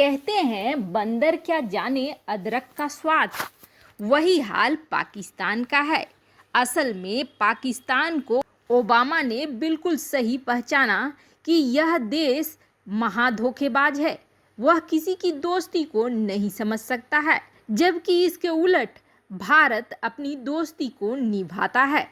कहते हैं बंदर क्या जाने अदरक का स्वाद। वही हाल पाकिस्तान का है। असल में पाकिस्तान को ओबामा ने बिल्कुल सही पहचाना कि यह देश महाधोखेबाज है। वह किसी की दोस्ती को नहीं समझ सकता है, जबकि इसके उलट भारत अपनी दोस्ती को निभाता है।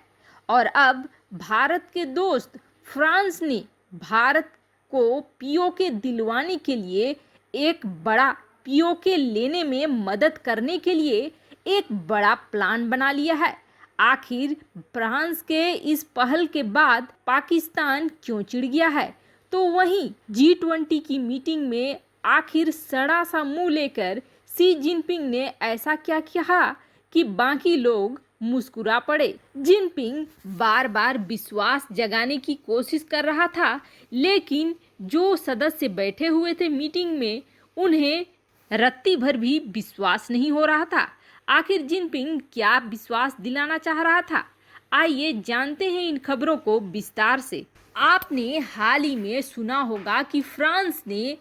और अब भारत के दोस्त फ्रांस ने भारत को पीओके दिलवाने के लिए एक बड़ा पीओके लेने में मदद करने के लिए एक बड़ा प्लान बना लिया है। आखिर फ्रांस के इस पहल के बाद पाकिस्तान क्यों चिढ़ गया है? तो वहीं G20 की मीटिंग में आखिर सड़ा सा मुंह लेकर शी जिनपिंग ने ऐसा क्या कहा कि बाकी लोग मुस्कुरा पड़े। जिनपिंग बार बार विश्वास जगाने की कोशिश कर रहा था, लेकिन जो सदस्य बैठे हुए थे मीटिंग में, उन्हें रत्ती भर भी विश्वास नहीं हो रहा था। आखिर जिनपिंग क्या विश्वास दिलाना चाह रहा था? आइए जानते हैं इन खबरों को विस्तार से। आपने हाल ही में सुना होगा कि फ्रांस ने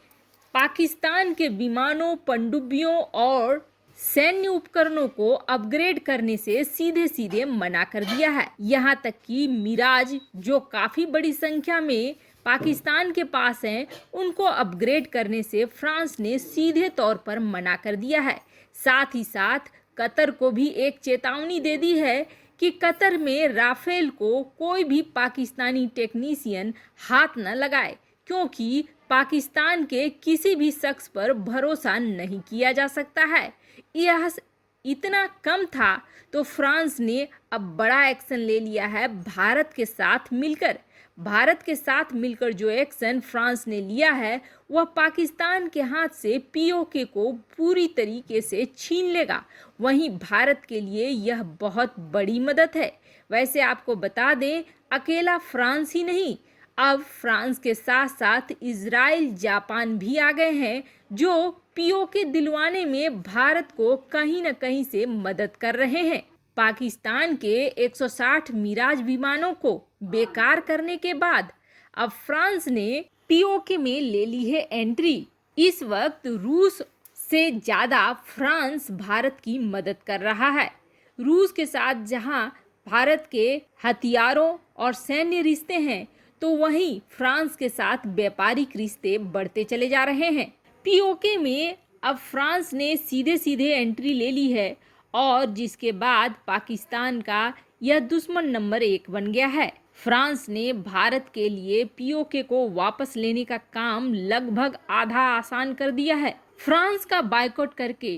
पाकिस्तान के विमानों, पनडुब्बियों और सैन्य उपकरणों को अपग्रेड करने से सीधे सीधे मना कर दिया है। यहाँ तक कि मिराज, जो काफी बड़ी संख्या में पाकिस्तान के पास हैं, उनको अपग्रेड करने से फ्रांस ने सीधे तौर पर मना कर दिया है। साथ ही साथ कतर को भी एक चेतावनी दे दी है कि कतर में राफेल को कोई भी पाकिस्तानी टेक्नीशियन हाथ न लगाए, क्योंकि पाकिस्तान के किसी भी शख्स पर भरोसा नहीं किया जा सकता है। यह इतना कम था तो फ्रांस ने अब बड़ा एक्शन ले लिया है भारत के साथ मिलकर। भारत के साथ मिलकर जो एक्शन फ्रांस ने लिया है, वह पाकिस्तान के हाथ से पीओके को पूरी तरीके से छीन लेगा। वहीं भारत के लिए यह बहुत बड़ी मदद है। वैसे आपको बता दें, अकेला फ्रांस ही नहीं, अब फ्रांस के साथ साथ इजराइल, जापान भी आ गए हैं, जो पीओके दिलवाने में भारत को कहीं न कहीं से मदद कर रहे हैं। पाकिस्तान के 160 मिराज विमानों को बेकार करने के बाद अब फ्रांस ने पीओके में ले ली है एंट्री। इस वक्त रूस से ज़्यादा फ्रांस भारत की मदद कर रहा है। रूस के साथ जहां भारत के हथियारों और सैन्य रिश्ते हैं, तो वहीं फ्रांस के साथ व्यापारिक रिश्ते बढ़ते चले जा रहे हैं। पीओके में अब फ्रांस ने सीधे सीधे एंट्री ले ली है और जिसके बाद पाकिस्तान का यह दुश्मन नंबर 1 बन गया है। फ्रांस ने भारत के लिए पीओके को वापस लेने का काम लगभग आधा आसान कर दिया है। फ्रांस का बायकॉट करके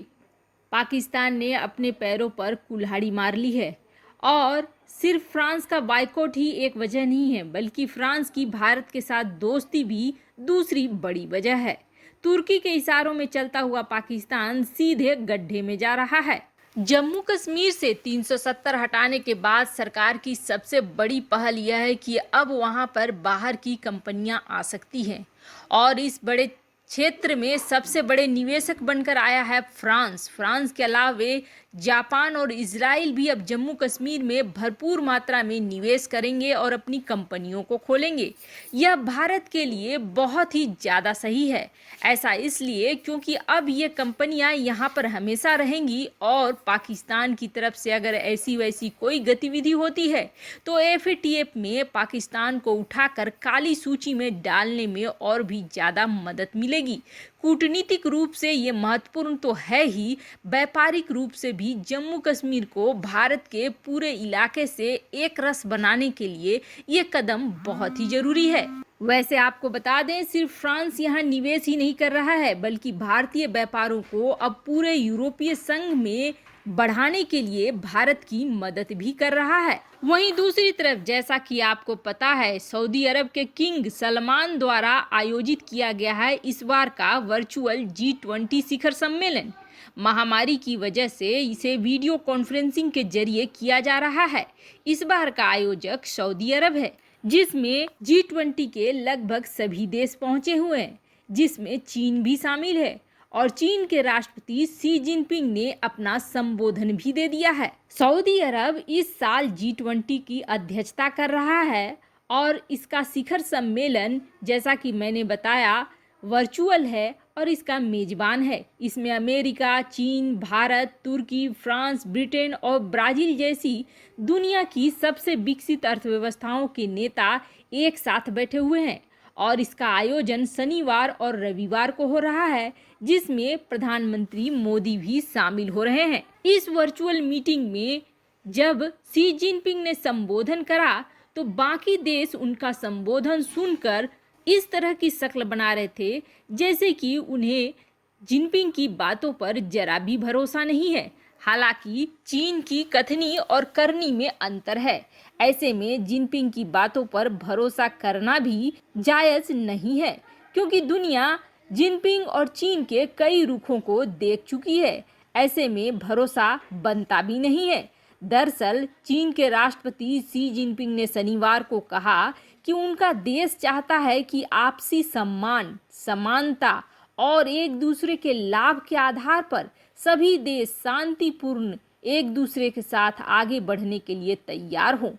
पाकिस्तान ने अपने पैरों पर कुल्हाड़ी मार ली है। और सिर्फ फ्रांस का बायकॉट ही एक वजह नहीं है, बल्कि फ्रांस की भारत के साथ दोस्ती भी दूसरी बड़ी वजह है। तुर्की के इशारों में चलता हुआ पाकिस्तान सीधे गड्ढे में जा रहा है। जम्मू कश्मीर से 370 हटाने के बाद सरकार की सबसे बड़ी पहल यह है कि अब वहां पर बाहर की कंपनियां आ सकती हैं और इस बड़े क्षेत्र में सबसे बड़े निवेशक बनकर आया है फ्रांस। फ्रांस के अलावे जापान और इजराइल भी अब जम्मू कश्मीर में भरपूर मात्रा में निवेश करेंगे और अपनी कंपनियों को खोलेंगे। यह भारत के लिए बहुत ही ज़्यादा सही है। ऐसा इसलिए क्योंकि अब ये कंपनियां यहाँ पर हमेशा रहेंगी और पाकिस्तान की तरफ से अगर ऐसी वैसी कोई गतिविधि होती है तो एफएटीएफ में पाकिस्तान को उठाकर काली सूची में डालने में और भी ज़्यादा मदद मिलेगी। कूटनीतिक रूप से ये महत्वपूर्ण तो है ही, व्यापारिक रूप से भी जम्मू कश्मीर को भारत के पूरे इलाके से एक रस बनाने के लिए ये कदम बहुत ही जरूरी है। वैसे आपको बता दें, सिर्फ फ्रांस यहाँ निवेश ही नहीं कर रहा है, बल्कि भारतीय व्यापारों को अब पूरे यूरोपीय संघ में बढ़ाने के लिए भारत की मदद भी कर रहा है। वहीं दूसरी तरफ, जैसा कि आपको पता है, सऊदी अरब के किंग सलमान द्वारा आयोजित किया गया है इस बार का वर्चुअल G20 शिखर सम्मेलन। महामारी की वजह से इसे वीडियो कॉन्फ्रेंसिंग के जरिए किया जा रहा है। इस बार का आयोजक सऊदी अरब है, जिसमें G20 के लगभग सभी देश पहुंचे हुए हैं, जिसमें चीन भी शामिल है। और चीन के राष्ट्रपति शी जिनपिंग ने अपना संबोधन भी दे दिया है। सऊदी अरब इस साल G20 की अध्यक्षता कर रहा है और इसका शिखर सम्मेलन, जैसा कि मैंने बताया, वर्चुअल है और इसका मेजबान है। इसमें अमेरिका, चीन, भारत, तुर्की, फ्रांस, ब्रिटेन और ब्राजील जैसी दुनिया की सबसे विकसित अर्थव्यवस्थाओं के नेता एक साथ बैठे हुए हैं और इसका आयोजन शनिवार और रविवार को हो रहा है, जिसमें प्रधानमंत्री मोदी भी शामिल हो रहे हैं। इस वर्चुअल मीटिंग में जब शी जिनपिंग ने संबोधन करा तो बाकी देश उनका संबोधन सुनकर इस तरह की शक्ल बना रहे थे जैसे कि उन्हें जिनपिंग की बातों पर जरा भी भरोसा नहीं है। हालांकि चीन की कथनी और करनी में अंतर है। ऐसे में जिनपिंग की बातों पर भरोसा करना भी जायज नहीं है, क्योंकि दुनिया जिनपिंग और चीन के कई रुखों को देख चुकी है। ऐसे में भरोसा बनता भी नहीं है। दरअसल चीन के राष्ट्रपति शी जिनपिंग ने शनिवार को कहा कि उनका देश चाहता है कि आपसी सम्मान, समानता और एक दूसरे के लाभ के आधार पर सभी देश शांतिपूर्ण एक दूसरे के साथ आगे बढ़ने के लिए तैयार हों।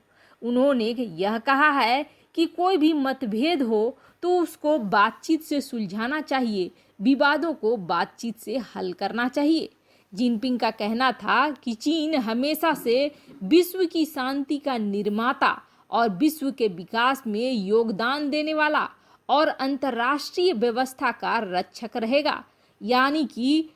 उन्होंने यह कहा है कि कोई भी मतभेद हो तो उसको बातचीत से सुलझाना चाहिए, विवादों को बातचीत से हल करना चाहिए। जिनपिंग का कहना था कि चीन हमेशा से विश्व की शांति का निर्माता और विश्व के विकास में योगदान देने वाला और अंतर्राष्ट्रीय व्यवस्था का रक्षक रहेगा, यानी कि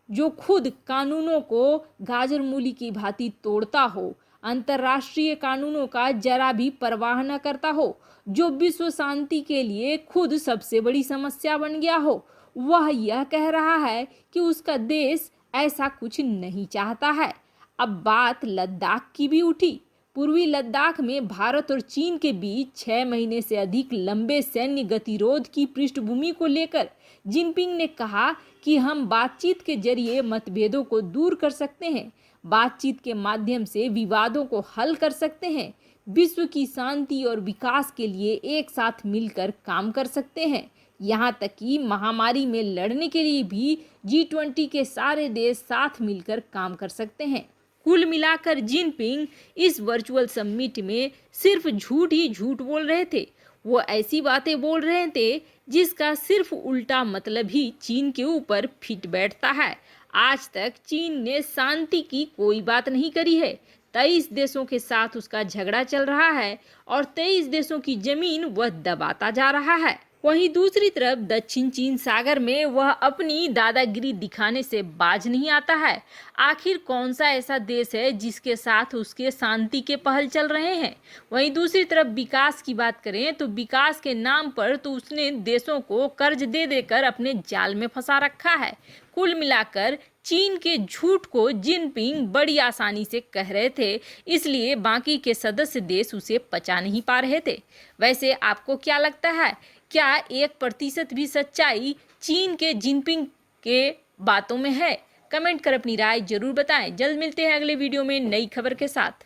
जो खुद कानूनों को गाजर मूली की भांति तोड़ता हो, अंतर्राष्ट्रीय कानूनों का जरा भी परवाह न करता हो, जो विश्व शांति के लिए खुद सबसे बड़ी समस्या बन गया हो, वह यह कह रहा है कि उसका देश ऐसा कुछ नहीं चाहता है। अब बात लद्दाख की भी उठी। पूर्वी लद्दाख में भारत और चीन के बीच 6 महीने से अधिक लंबे सैन्य गतिरोध की पृष्ठभूमि को लेकर जिनपिंग ने कहा कि हम बातचीत के जरिए मतभेदों को दूर कर सकते हैं, बातचीत के माध्यम से विवादों को हल कर सकते हैं, विश्व की शांति और विकास के लिए एक साथ मिलकर काम कर सकते हैं। यहाँ तक कि महामारी में लड़ने के लिए भी G20 के सारे देश साथ मिलकर काम कर सकते हैं। कुल मिलाकर जिनपिंग इस वर्चुअल समिट में सिर्फ झूठ ही झूठ बोल रहे थे। वो ऐसी बातें बोल रहे थे जिसका सिर्फ उल्टा मतलब ही चीन के ऊपर फिट बैठता है। आज तक चीन ने शांति की कोई बात नहीं करी है। 23 देशों के साथ उसका झगड़ा चल रहा है और 23 देशों की जमीन वह दबाता जा रहा है। वहीं दूसरी तरफ दक्षिण चीन सागर में वह अपनी दादागिरी दिखाने से बाज नहीं आता है। आखिर कौन सा ऐसा देश है जिसके साथ उसके शांति के पहल चल रहे हैं। वहीं दूसरी तरफ विकास की बात करें तो विकास के नाम पर तो उसने देशों को कर्ज दे देकर अपने जाल में फंसा रखा है। कुल मिलाकर चीन के झूठ को जिनपिंग बड़ी आसानी से कह रहे थे, इसलिए बाकी के सदस्य देश उसे पचा नहीं पा रहे थे। वैसे आपको क्या लगता है, क्या 1% भी सच्चाई चीन के जिनपिंग के बातों में है? कमेंट कर अपनी राय जरूर बताएं। जल्द मिलते हैं अगले वीडियो में नई खबर के साथ।